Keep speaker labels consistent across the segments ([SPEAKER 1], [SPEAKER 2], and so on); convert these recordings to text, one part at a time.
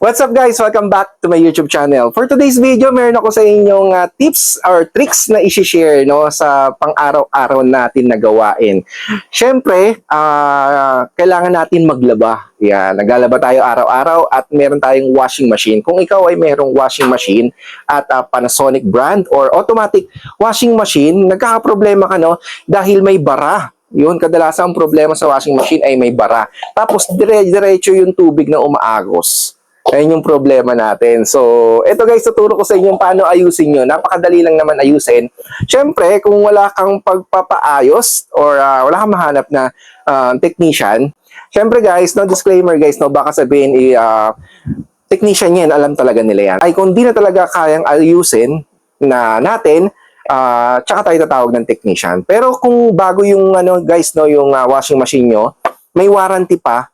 [SPEAKER 1] What's up guys? Welcome back to my YouTube channel. For today's video, meron ako sa inyong tips or tricks na i-share no, sa pang-araw-araw natin na gawain. Siyempre, kailangan natin maglaba. Yan, naglalaba tayo araw-araw at meron tayong washing machine. Kung ikaw ay merong washing machine at Panasonic brand or automatic washing machine, nagkakaproblema ka no, dahil may bara. Yun, kadalasan ang problema sa washing machine ay may bara. Tapos diretso yung tubig na umaagos. Ayun yung problema natin. So, ito guys, tuturo ko sa inyo paano ayusin nyo. Napakadali lang naman ayusin. Siyempre, kung wala kang pagpapaayos or wala kang mahanap na technician, siyempre guys, no disclaimer guys, no, baka sabihin, technician yan, alam talaga nila yan. Ay, kung di na talaga kayang ayusin natin, tsaka tayo tatawag ng technician. Pero kung bago yung guys, no, yung washing machine nyo, may warranty pa,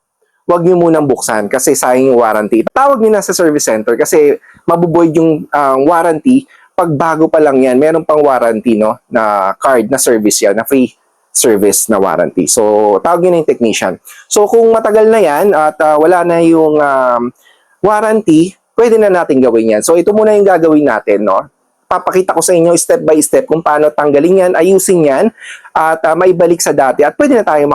[SPEAKER 1] huwag nyo munang buksan kasi sayang yung warranty. Tawag nyo na sa service center kasi mabuboid yung warranty. Pag bago pa lang yan, meron pang warranty no, na card na service yan, na free service na warranty. So, tawag nyo na yung technician. So, kung matagal na yan at wala na yung warranty, pwede na natin gawin yan. So, ito muna yung gagawin natin. No? Papakita ko sa inyo step by step kung paano tanggalin yan, ayusin yan, at maibalik sa dati. At pwede na tayo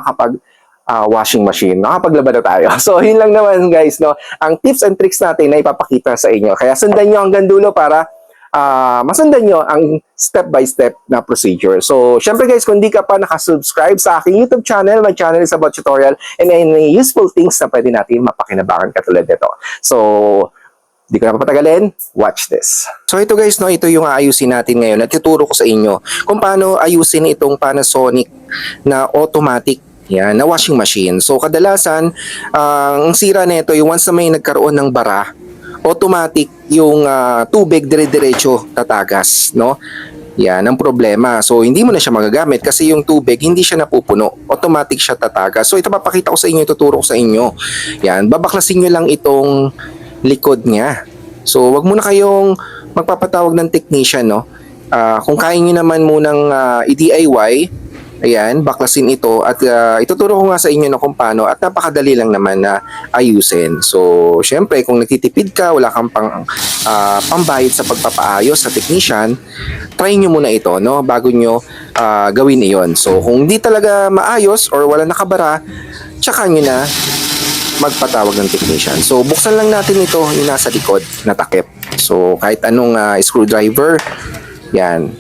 [SPEAKER 1] washing machine. Nakapaglaba na tayo. So, yun lang naman guys, no? Ang tips and tricks natin na ipapakita sa inyo. Kaya sundan nyo hanggang dulo para masundan nyo ang step by step na procedure. So, syempre guys, kung di ka pa nakasubscribe sa aking YouTube channel, my channel is about tutorial and any useful things na pwede natin mapakinabangan katulad nito. So, di ko na papatagalin, watch this. So ito guys, no, ito yung aayusin natin ngayon at tuturo ko sa inyo kung paano ayusin itong Panasonic na automatic yan, na washing machine. So kadalasan, ang sira nito yung once na may nagkaroon ng bara, automatic yung tubig dire-diretso tatagas, no? Yan ang problema. So hindi mo na siya magagamit kasi yung tubig hindi siya napupuno. Automatic siya tatagas. So ito papakita ko sa inyo, tuturo ko sa inyo. Yan, babaklasin niyo lang itong likod niya. So wag muna kayong magpapatawag ng technician, no? Kung kaya niyo naman munang i-DIY, ayan, baklasin ito at ituturo ko nga sa inyo na kung paano at napakadali lang naman na ayusin. So, syempre, kung nagtitipid ka, wala kang pambayad sa pagpapaayos sa technician, try nyo muna ito, no, bago nyo gawin iyon. So, kung di talaga maayos or wala nakabara, tsaka nyo na magpatawag ng technician. So, buksan lang natin ito yung nasa likod na takip. So, kahit anong screwdriver, yan,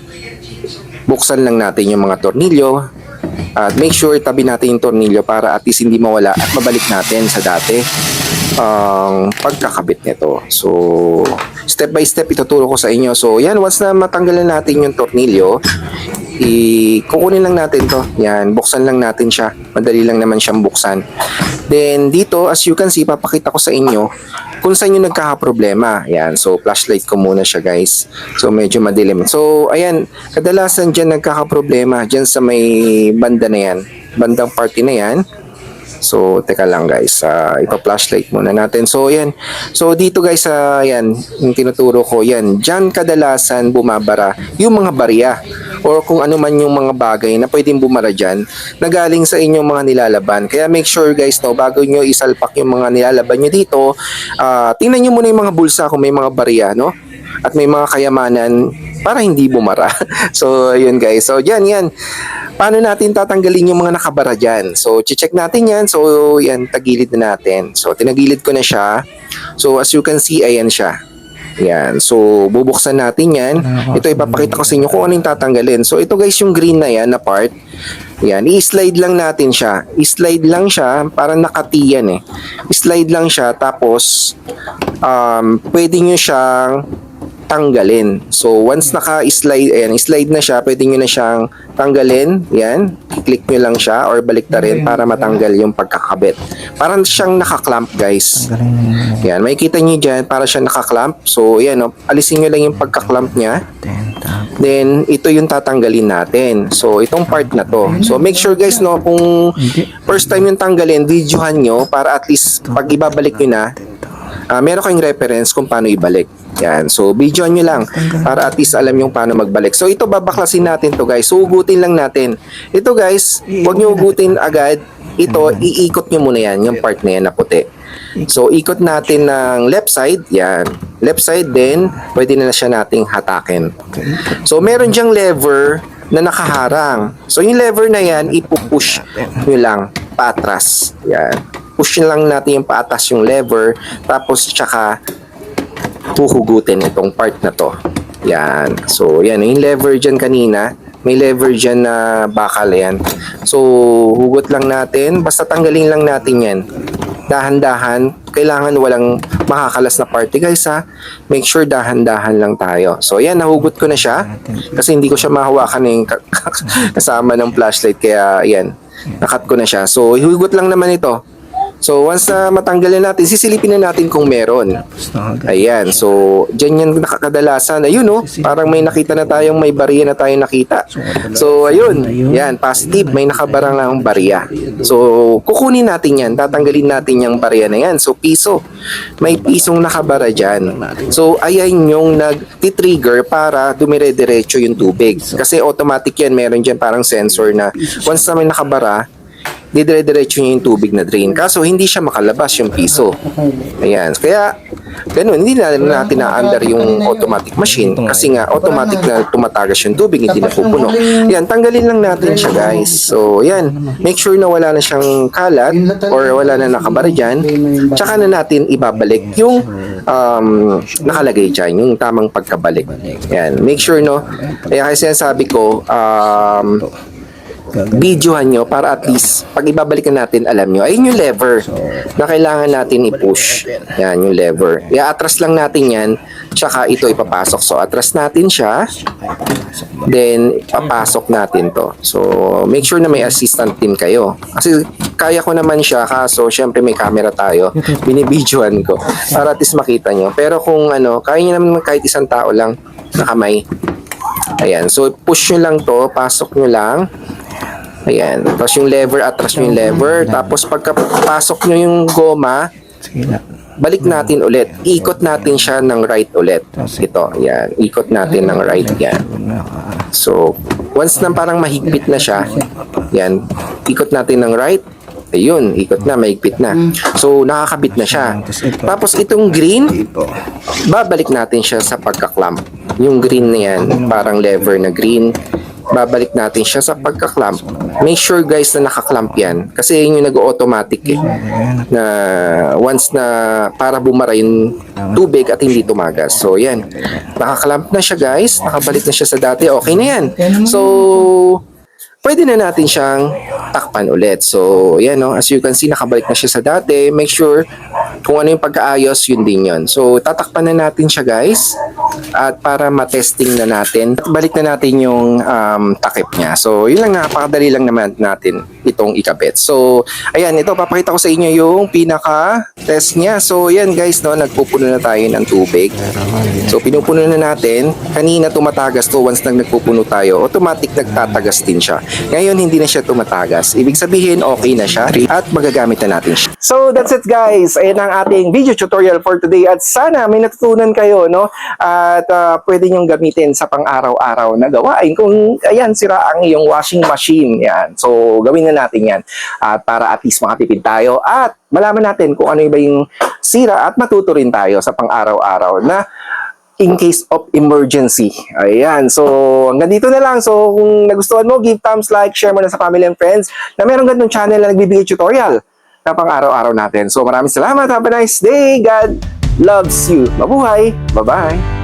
[SPEAKER 1] buksan lang natin yung mga tornilyo at make sure tabi natin yung tornilyo para at least hindi mawala at mabalik natin sa dati ang pagkakabit nito. So, step by step ituturo ko sa inyo. So, yan, once na matanggalan natin yung tornilyo, kukunin lang natin to. Yan, buksan lang natin siya. Madali lang naman siyang buksan. Then, dito, as you can see, papakita ko sa inyo kung saan yung nagkakaproblema. Yan, so flashlight ko muna siya guys. So medyo madilim. So ayan, kadalasan dyan nagkakaproblema dyan sa may banda na yan. Bandang party na yan. So teka lang guys, ipa-flashlight muna natin. So ayan, so dito guys, yan, yung tinuturo ko yan. Dyan kadalasan bumabara yung mga barya or kung ano man yung mga bagay na pwedeng bumara dyan na galing sa inyong mga nilalaban. Kaya make sure guys, no, bago nyo isalpak yung mga nilalaban nyo dito, tingnan nyo muna yung mga bulsa kung may mga barya, no? At may mga kayamanan para hindi bumara. So, yun guys. So, yan. Paano natin tatanggalin yung mga nakabara dyan? So, check natin yan. So, yan, tagilid na natin. So, tinagilid ko na siya. So, as you can see, ayan siya. Yan. So, bubuksan natin yan. Ito, ipapakita ko sa inyo kung ano yung tatanggalin. So, ito guys, yung green na yan na part. Yan, i-slide lang natin siya. I-slide lang siya, parang nakatiyan eh. I-slide lang siya, tapos, pwede nyo siyang tanggalin. So, once naka-slide, ayan, slide na siya, pwede nyo na siyang tanggalin. Yan, click nyo lang siya or baliktarin para matanggal yung pagkakabit. Parang siyang nakaklamp, guys. Yan, makikita nyo dyan, para siyang nakaklamp. So, yan, no, alisin nyo lang yung pagkaklamp niya. Then, ito yung tatanggalin natin. So, itong part na to. So, make sure, guys, no, kung first time yung tanggalin, videohan nyo para at least pag ibabalik nyo na, meron kayong reference kung paano ibalik. Yan. So, video nyo lang para at least alam yung paano magbalik. So, ito babaklasin natin to guys. So, hugutin lang natin. Ito guys, huwag nyo hugutin agad. Ito, iikot nyo muna yan, yung part na yan na puti. So, ikot natin ng left side. Yan. Left side din, pwede na siya nating hatakin. So, meron diyang lever na nakaharang. So, yung lever na yan, ipupush nyo lang paatras. Yan. Push nyo lang natin yung paatas yung lever. Tapos, tsaka huhugutin itong part na to. Yan. So, yan. Yung lever dyan kanina, may lever dyan na bakal yan. So, hugot lang natin. Basta tanggalin lang natin yan. Dahan-dahan. Kailangan walang makakalas na party, guys, ha. Make sure dahan-dahan lang tayo. So, yan. Nahugot ko na siya. Kasi hindi ko siya mahawakan yung kasama ng flashlight. Kaya, yan. Nakat ko na siya. So, hugot lang naman ito. So, once na matanggalin natin, sisilipin na natin kung meron. Ayan. So, dyan yan nakakadalasan. Ayun, no? Parang may nakita na tayong may bariya na tayong nakita. So, ayun. Yan. Positive. May nakabarang lang bariya. So, kukunin natin yan. Tatanggalin natin yung bariya na yan. So, piso. May pisong nakabara dyan. So, ayan yung nag-trigger para dumire-diretso yung tubig. Kasi automatic yan. Meron dyan parang sensor na once na may nakabara, didire-diretso niya yung tubig na drain. Kaso, hindi siya makalabas yung piso. Ayan. Kaya, ganun, hindi na natin na-under yung automatic machine kasi nga, automatic na tumatagas yung tubig, hindi na pupuno. Ayan, tanggalin lang natin siya, guys. So, ayan. Make sure na wala na siyang kalat or wala na nakabara dyan. Tsaka na natin ibabalik yung nakalagay dyan, yung tamang pagkabalik. Ayan. Make sure, no? Kaya kasi sabi ko, videohan nyo para at least pag ibabalikan natin alam nyo ayun yung lever na kailangan natin i-push. Yan yung lever, i-atras lang natin yan, tsaka ito ipapasok. So atras natin siya, then papasok natin to. So make sure na may assistant din kayo kasi kaya ko naman siya, kaso syempre may camera tayo, binibidyohan ko para at least makita nyo. Pero kung kaya nyo naman kahit isang tao lang na kamay. Ayan, so push nyo lang to, pasok nyo lang. Ayan. Tapos yung lever, atras nyo yung lever. Tapos pagkapasok nyo yung goma, balik natin ulit. Ikot natin siya ng right ulit. Ito, ayan. Ikot natin ng right, yan. So, once na parang mahigpit na siya, yan. Ikot natin ng right. Ayun, ikot na, mahigpit na. So, nakakabit na siya. Tapos itong green, babalik natin siya sa pagka-clamp. Yung green na yan, parang lever na green, babalik natin siya sa pagka-clamp. Make sure, guys, na naka-clamp yan. Kasi yun yung nag-automatic na once na para bumara yung tubig at hindi tumagas. So, yan. Naka-clamp na siya, guys. Nakabalik na siya sa dati. Okay na yan. So, pwede na natin siyang takpan ulit. So, yan, no? As you can see, nakabalik na siya sa dati. Make sure kung ano yung pagkaayos, yun din yun. So, tatakpan na natin siya, guys. At para matesting na natin, balik na natin yung takip niya. So, yun lang, napakadali lang naman natin itong ikabit. So, ayan, ito, papakita ko sa inyo yung pinaka-test niya. So, yan, guys, no? Nagpupuno na tayo ng tubig. So, pinupuno na natin. Kanina tumatagas to. Once nagpupuno tayo, automatic nagtatagas din siya. Ngayon, hindi na siya tumatagas. Ibig sabihin, okay na siya at magagamit na natin siya. So, that's it, guys. Ayan ang ating video tutorial for today at sana may natutunan kayo, no? At pwede nyong gamitin sa pang-araw-araw na gawain kung, ayan, sira ang iyong washing machine. Yan. So, gawin na natin yan para at least makatipid tayo at malaman natin kung ano ba yung sira at matuto rin tayo sa pang-araw-araw na in case of emergency. Ayan. So, hanggang dito na lang. So, kung nagustuhan mo, give thumbs like, share mo na sa family and friends na meron ganitong channel na nagbibigay tutorial na pang araw-araw natin. So, maraming salamat. Have a nice day. God loves you. Mabuhay. Bye-bye.